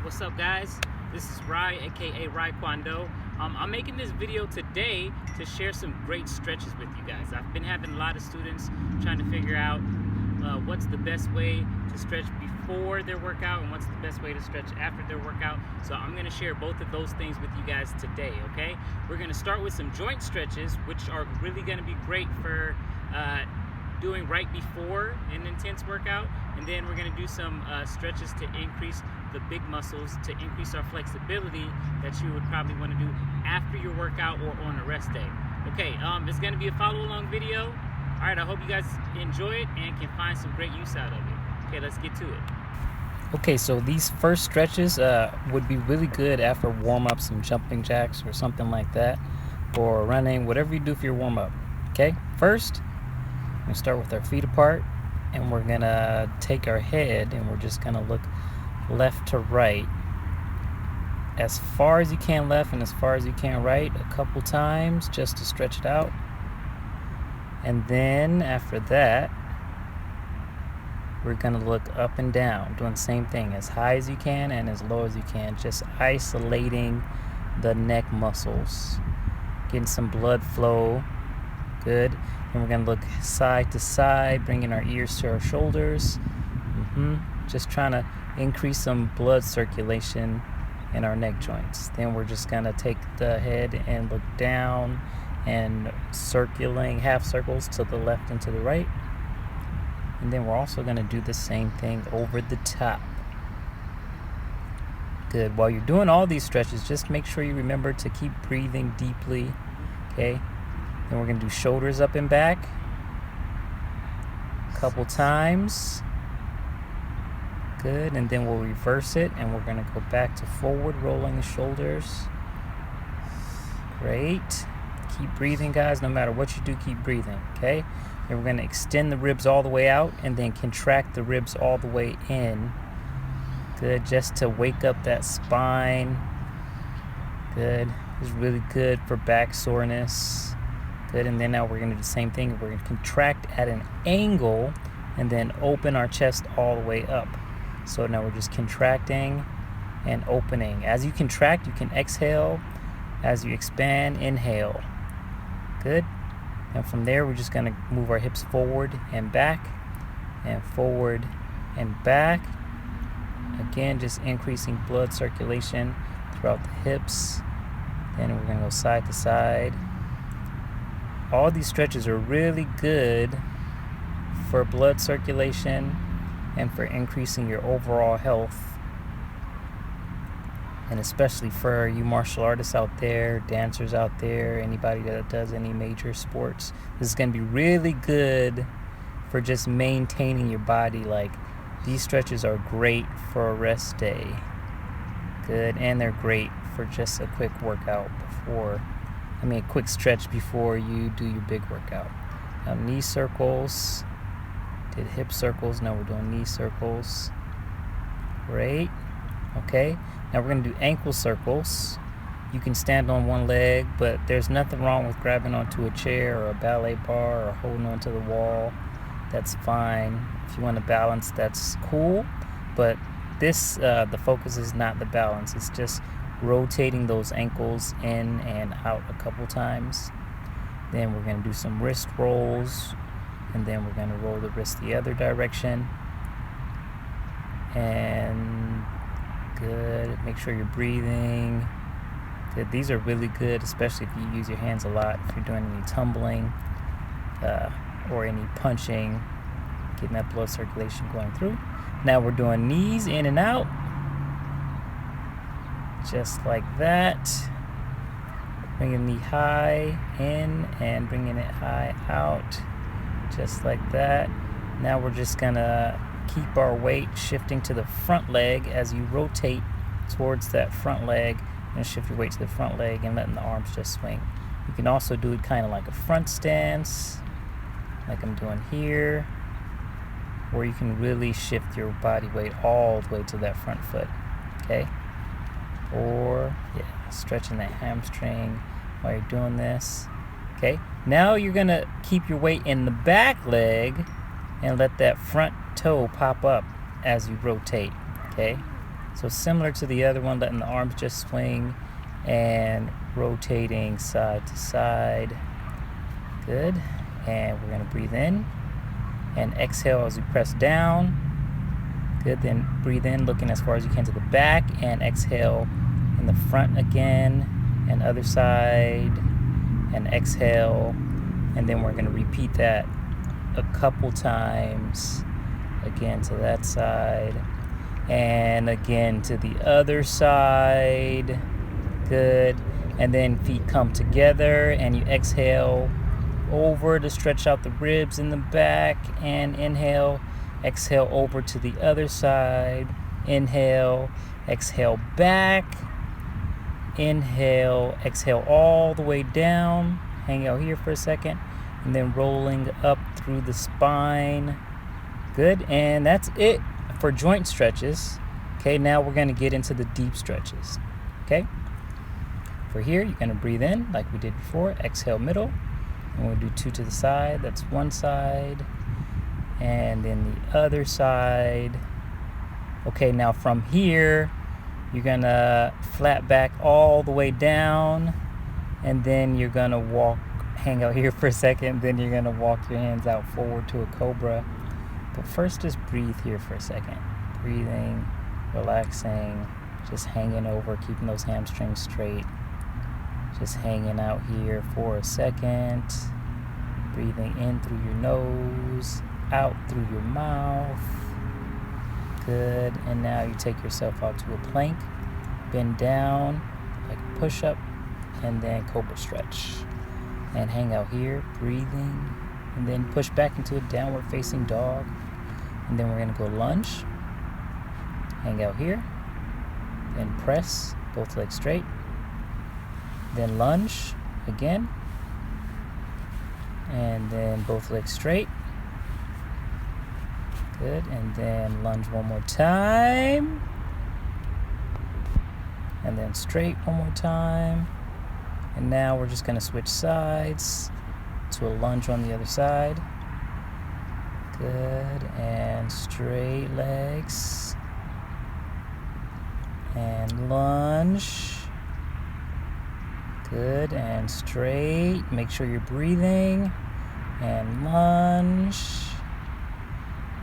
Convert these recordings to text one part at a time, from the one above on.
What's up, guys? This is Rai, aka Rai Kwando. I'm making this video today to share some great stretches with you guys. I've been having a lot of students trying to figure out what's the best way to stretch before their workout and what's the best way to stretch after their workout. So I'm going to share both of those things with you guys today, okay? We're going to start with some joint stretches, which are really going to be great for doing right before an intense workout, and then we're going to do some stretches to increase the big muscles, to increase our flexibility that you would probably want to do after your workout or on a rest day. Okay, it's going to be a follow along video. All right, I hope you guys enjoy it and can find some great use out of it. Okay, let's get to it. Okay, so these first stretches would be really good after warm-up, some jumping jacks or something like that, or running, whatever you do for your warm-up. Okay, first we start with our feet apart, and we're gonna take our head and we're just gonna look left to right, as far as you can left and as far as you can right, a couple times just to stretch it out. And then after that, we're gonna look up and down, doing the same thing, as high as you can and as low as you can, just isolating the neck muscles, getting some blood flow. Good. And we're gonna look side to side, bringing our ears to our shoulders. Just trying to increase some blood circulation in our neck joints. Then we're just gonna take the head and look down and circling half circles to the left and to the right. And then we're also gonna do the same thing over the top. Good. While you're doing all these stretches, just make sure you remember to keep breathing deeply. Okay. Then we're going to do shoulders up and back a couple times. Good. And then we'll reverse it and we're going to go back to forward, rolling the shoulders. Great. Keep breathing, guys. No matter what you do, keep breathing. Okay. And we're going to extend the ribs all the way out and then contract the ribs all the way in. Good. Just to wake up that spine. Good. It's really good for back soreness. Good. And then now we're going to do the same thing. We're going to contract at an angle and then open our chest all the way up. So now we're just contracting and opening. As you contract, you can exhale. As you expand, inhale. Good. And from there, we're just going to move our hips forward and back and forward and back. Again, just increasing blood circulation throughout the hips. Then we're going to go side to side. All these stretches are really good for blood circulation and for increasing your overall health. And especially for you martial artists out there, dancers out there, anybody that does any major sports, this is going to be really good for just maintaining your body. Like, these stretches are great for a rest day. Good. And they're great for just a quick workout a quick stretch before you do your big workout. Now, knee circles. Did hip circles. Now we're doing knee circles. Great. Okay. Now we're going to do ankle circles. You can stand on one leg, but there's nothing wrong with grabbing onto a chair or a ballet bar or holding onto the wall. That's fine. If you want to balance, that's cool. But this, the focus is not the balance. It's just rotating those ankles in and out a couple times. Then we're going to do some wrist rolls, and then we're going to roll the wrist the other direction. And good. Make sure you're breathing. Good. These are really good, especially if you use your hands a lot, if you're doing any tumbling or any punching, getting that blood circulation going through. Now we're doing knees in and out. Just like that. Bringing the knee high in and bringing it high out. Just like that. Now we're just gonna keep our weight shifting to the front leg. As you rotate towards that front leg, and shift your weight to the front leg and letting the arms just swing. You can also do it kind of like a front stance, like I'm doing here, or you can really shift your body weight all the way to that front foot. Okay. Or stretching that hamstring while you're doing this. Okay. Now you're gonna keep your weight in the back leg and let that front toe pop up as you rotate. Okay. So similar to the other one, letting the arms just swing and rotating side to side. Good. And we're going to breathe in and exhale as we press down. Good. Then breathe in, looking as far as you can to the back, and exhale in the front again, and other side, and exhale. And then we're going to repeat that a couple times. Again to that side, and again to the other side. Good. And then feet come together, and you exhale over to stretch out the ribs in the back, and inhale. Exhale over to the other side. Inhale. Exhale back. Inhale. Exhale all the way down. Hang out here for a second, and then rolling up through the spine. Good. And that's it for joint stretches. Okay, now we're going to get into the deep stretches. Okay, for here, you're going to breathe in like we did before. Exhale middle. And we'll do 2 to the side. That's one side. And then the other side. Okay, now from here, you're going to flat back all the way down. And then you're going to walk, hang out here for a second. Then you're going to walk your hands out forward to a cobra. But first, just breathe here for a second. Breathing, relaxing, just hanging over, keeping those hamstrings straight. Just hanging out here for a second. Breathing in through your nose, out through your mouth. Good. And now you take yourself out to a plank. Bend down like a push-up, and then cobra stretch. And hang out here, breathing, and then push back into a downward facing dog. And then we're going to go lunge. Hang out here. Then press, both legs straight. Then lunge again. And then both legs straight. Good. And then lunge one more time. And then straight one more time. And now we're just going to switch sides to a lunge on the other side. Good. And straight legs. And lunge. Good. And straight. Make sure you're breathing. And lunge.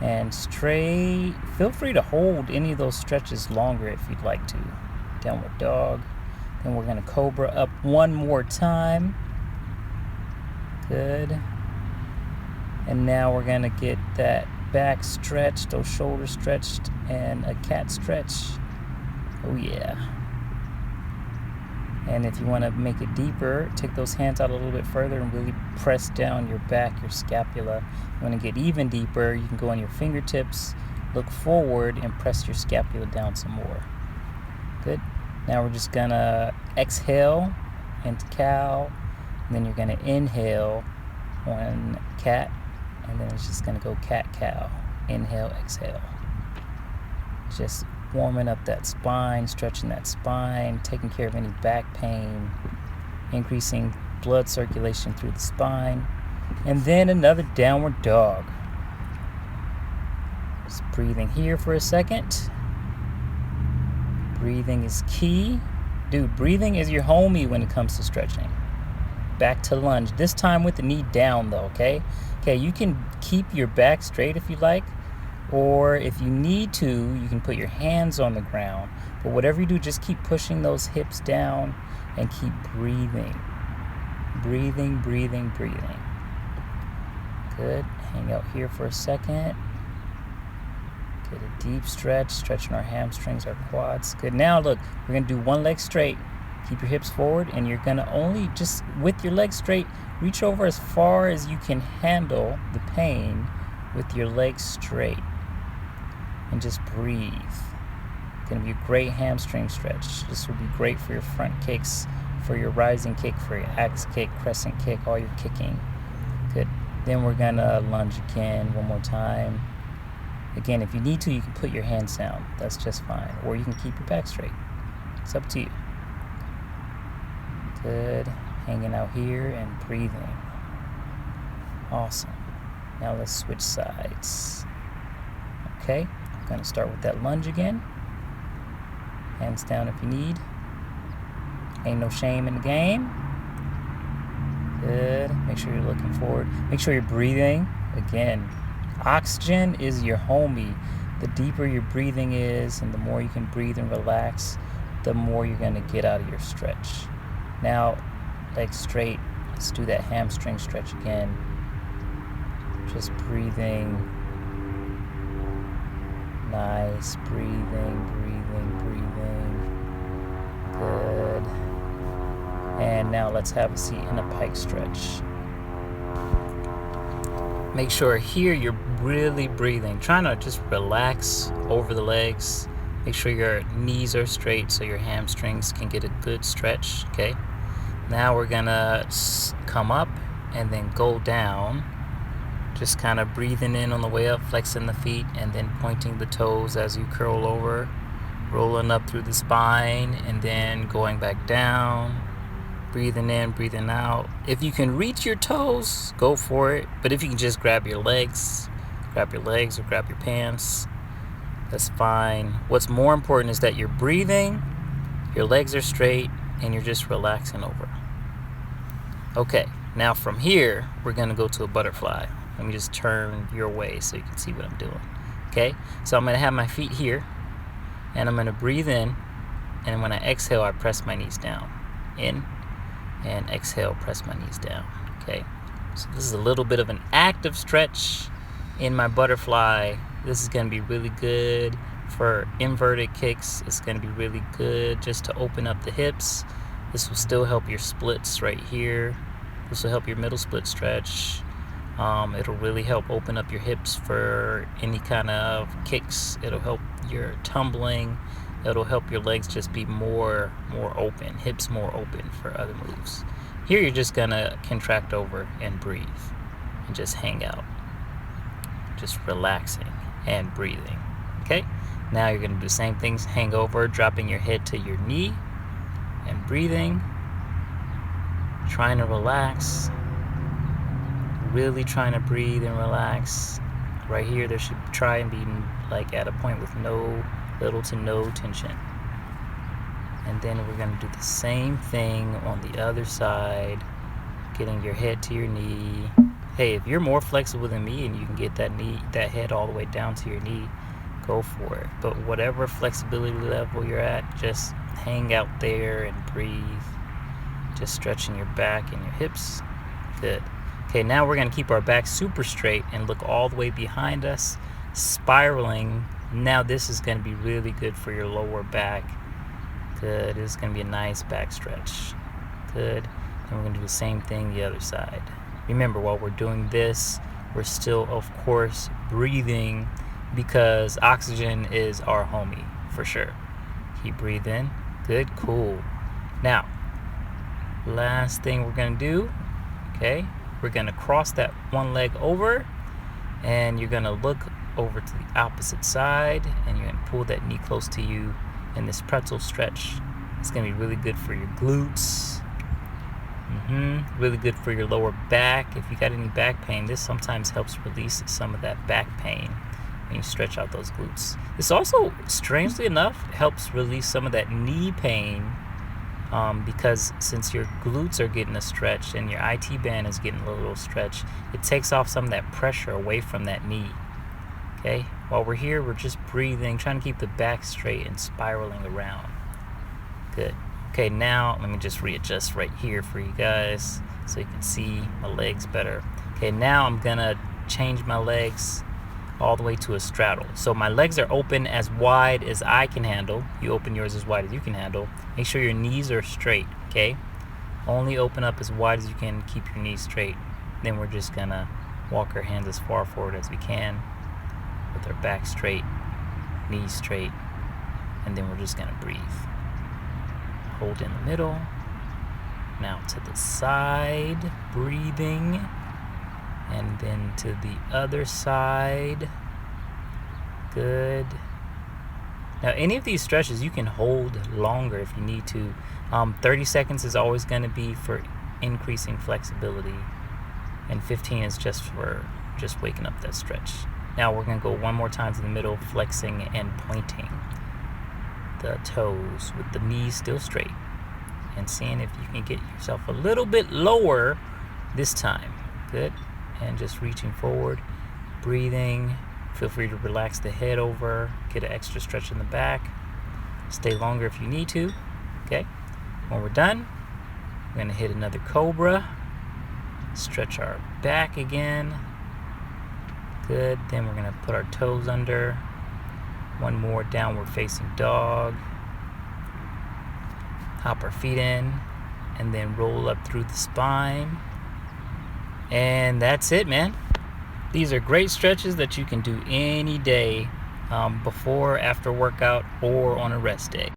And straight. Feel free to hold any of those stretches longer if you'd like to. Downward dog. Then we're going to cobra up one more time. Good. And now we're going to get that back stretched, those shoulders stretched, and a cat stretch. Oh yeah. And if you want to make it deeper, take those hands out a little bit further and really press down your back, your scapula. You want to get even deeper, you can go on your fingertips, look forward, and press your scapula down some more. Good. Now we're just going to exhale into cow, and then you're going to inhale on cat, and then it's just going to go cat-cow. Inhale, exhale. Just warming up that spine, stretching that spine, taking care of any back pain, increasing blood circulation through the spine. And then another downward dog. Just breathing here for a second. Breathing is key. Dude, breathing is your homie when it comes to stretching. Back to lunge. This time with the knee down though, okay? Okay, you can keep your back straight if you like, or if you need to, you can put your hands on the ground. But whatever you do, just keep pushing those hips down and keep breathing. Breathing, breathing, breathing. Good. Hang out here for a second. Get a deep stretch, stretching our hamstrings, our quads. Good. Now look, we're going to do one leg straight. Keep your hips forward, and you're going to only just, with your legs straight, reach over as far as you can handle the pain with your legs straight. And just breathe. It's going to be a great hamstring stretch. This will be great for your front kicks, for your rising kick, for your axe kick, crescent kick, all your kicking. Good. Then we're going to lunge again one more time. Again, if you need to, you can put your hands down. That's just fine. Or you can keep your back straight. It's up to you. Good. Hanging out here and breathing. Awesome. Now let's switch sides. Okay. I'm going to start with that lunge again. Hands down if you need. Ain't no shame in the game. Good. Make sure you're looking forward. Make sure you're breathing. Again, oxygen is your homie. The deeper your breathing is and the more you can breathe and relax, the more you're going to get out of your stretch. Now, legs straight. Let's do that hamstring stretch again. Just breathing. Nice. Breathing. Good. And now let's have a seat in a pike stretch. Make sure here you're really breathing. Trying to just relax over the legs. Make sure your knees are straight so your hamstrings can get a good stretch. Okay. Now we're gonna come up and then go down. Just kind of breathing in on the way up, flexing the feet, and then pointing the toes as you curl over, rolling up through the spine, and then going back down. Breathing in, breathing out. If you can reach your toes, go for it. But if you can just grab your legs or grab your pants, that's fine. What's more important is that you're breathing, your legs are straight, and you're just relaxing over. Okay, now from here, we're gonna go to a butterfly. Let me just turn your way so you can see what I'm doing. Okay, so I'm gonna have my feet here, and I'm gonna breathe in, and when I exhale, I press my knees down. In, and exhale, press my knees down. Okay, so this is a little bit of an active stretch in my butterfly. This is going to be really good for inverted kicks. It's going to be really good just to open up the hips. This will still help your splits right here. This will help your middle split stretch. It'll really help open up your hips for any kind of kicks. It'll help your tumbling. It'll help your legs just be more open, hips more open for other moves. Here you're just gonna contract over and breathe and just hang out. Just relaxing and breathing. Okay? Now you're gonna do the same things, hang over, dropping your head to your knee and breathing. Trying to relax. Really trying to breathe and relax. Right here there should try and be like at a point with little to no tension. And then we're going to do the same thing on the other side, getting your head to your knee. Hey, if you're more flexible than me and you can get that head all the way down to your knee, go for it. But whatever flexibility level you're at, just hang out there and breathe. Just stretching your back and your hips. Good. Okay, now we're going to keep our back super straight and look all the way behind us, spiraling. Now this is going to be really good for your lower back. Good. It's going to be a nice back stretch. Good. And we're going to do the same thing the other side. Remember, while we're doing this, we're still, of course, breathing because oxygen is our homie, for sure. Keep breathing. Good. Cool. Now, last thing we're going to do, okay, we're going to cross that one leg over, and you're going to look over to the opposite side, and you're going to pull that knee close to you in this pretzel stretch. It's going to be really good for your glutes. Really good for your lower back. If you got any back pain, this sometimes helps release some of that back pain when you stretch out those glutes. This also, strangely enough, helps release some of that knee pain because since your glutes are getting a stretch and your IT band is getting a little stretch, it takes off some of that pressure away from that knee. Okay, while we're here, we're just breathing, trying to keep the back straight and spiraling around. Good. Okay, now let me just readjust right here for you guys so you can see my legs better. Okay, now I'm gonna change my legs all the way to a straddle. So my legs are open as wide as I can handle. You open yours as wide as you can handle. Make sure your knees are straight, okay? Only open up as wide as you can, keep your knees straight. Then we're just gonna walk our hands as far forward as we can with our back straight, knees straight, and then we're just gonna breathe. Hold in the middle. Now to the side, breathing, and then to the other side. Good. Now any of these stretches you can hold longer if you need to. 30 seconds is always going to be for increasing flexibility, and 15 is just for waking up that stretch. Now we're going to go one more time to the middle, flexing and pointing. the toes with the knees still straight, and seeing if you can get yourself a little bit lower this time. Good. And just reaching forward, breathing. Feel free to relax the head over, get an extra stretch in the back. Stay longer if you need to. Okay. When we're done, we're going to hit another cobra. Stretch our back again. Good. Then we're going to put our toes under. One more downward facing dog. Hop our feet in and then roll up through the spine. And that's it, man. These are great stretches that you can do any day, before, after workout, or on a rest day.